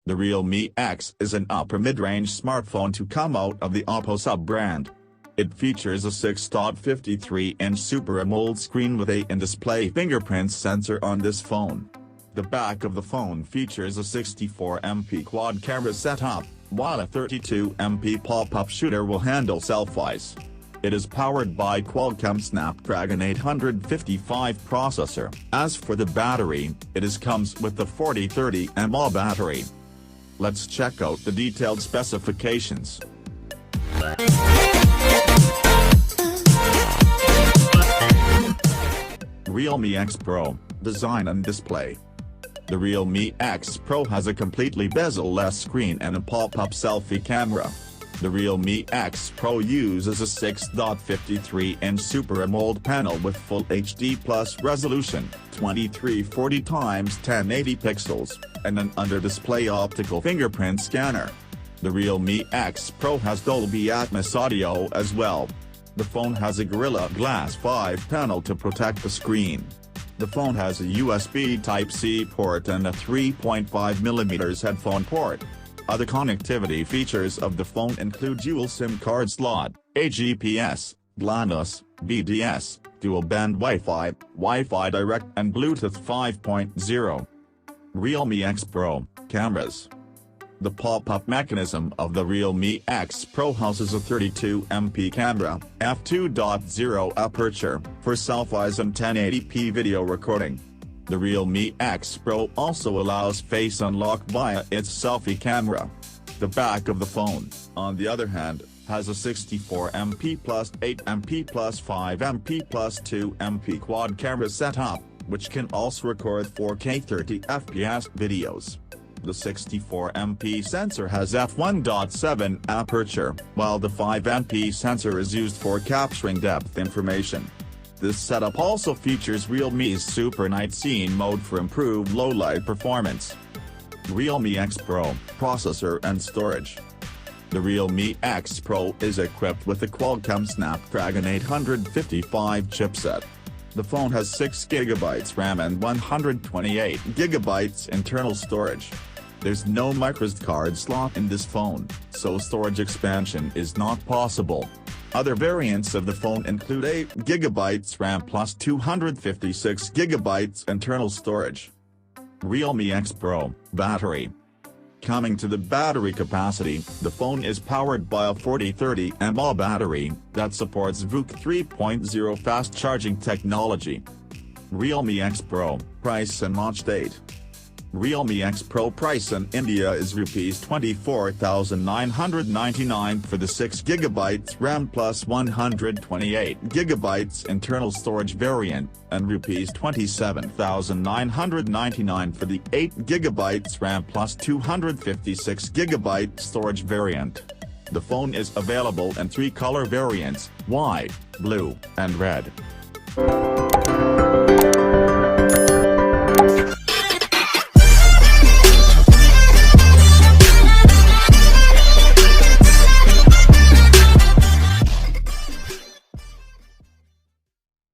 The Realme X is an upper mid-range smartphone to come out of the OPPO sub-brand. It features a 6.53-inch Super AMOLED screen with a in-display fingerprint sensor on this phone. The back of the phone features a 64MP quad camera setup, while a 32MP pop-up shooter will handle selfies. It is powered by Qualcomm Snapdragon 855 processor. As for the battery, it comes with the 4030 mAh battery. Let's check out the detailed specifications. Realme X Pro, design and display. The Realme X Pro has a completely bezel-less screen and a pop-up selfie camera. The Realme X Pro uses a 6.53-inch Super AMOLED panel with Full HD Plus resolution, 2340x1080 pixels, and an under-display optical fingerprint scanner. The Realme X Pro has Dolby Atmos audio as well. The phone has a Gorilla Glass 5 panel to protect the screen. The phone has a USB Type-C port and a 3.5mm headphone port. Other connectivity features of the phone include dual SIM card slot, a GPS, GLONASS, BDS, dual-band Wi-Fi, Wi-Fi Direct and Bluetooth 5.0. Realme X Pro, cameras. The pop-up mechanism of the Realme X Pro houses a 32MP camera, f2.0 aperture, for selfies and 1080p video recording. The Realme X Pro also allows face unlock via its selfie camera. The back of the phone, on the other hand, has a 64MP plus 8MP plus 5MP plus 2MP quad camera setup, which can also record 4K 30fps videos. The 64MP sensor has f1.7 aperture, while the 5MP sensor is used for capturing depth information. This setup also features Realme's Super Night Scene mode for improved low-light performance. Realme X Pro, processor and storage. The Realme X Pro is equipped with the Qualcomm Snapdragon 855 chipset. The phone has 6GB RAM and 128GB internal storage. There's no microSD card slot in this phone, so storage expansion is not possible. Other variants of the phone include 8GB RAM plus 256GB internal storage. Realme X Pro, battery. Coming to the battery capacity, the phone is powered by a 4030 mAh battery that supports VOOC 3.0 fast charging technology. Realme X Pro, price and launch date. Realme X Pro price in India is Rs 24,999 for the 6GB RAM plus 128GB internal storage variant, and Rs 27,999 for the 8GB RAM plus 256GB storage variant. The phone is available in 3 color variants, white, blue, and red.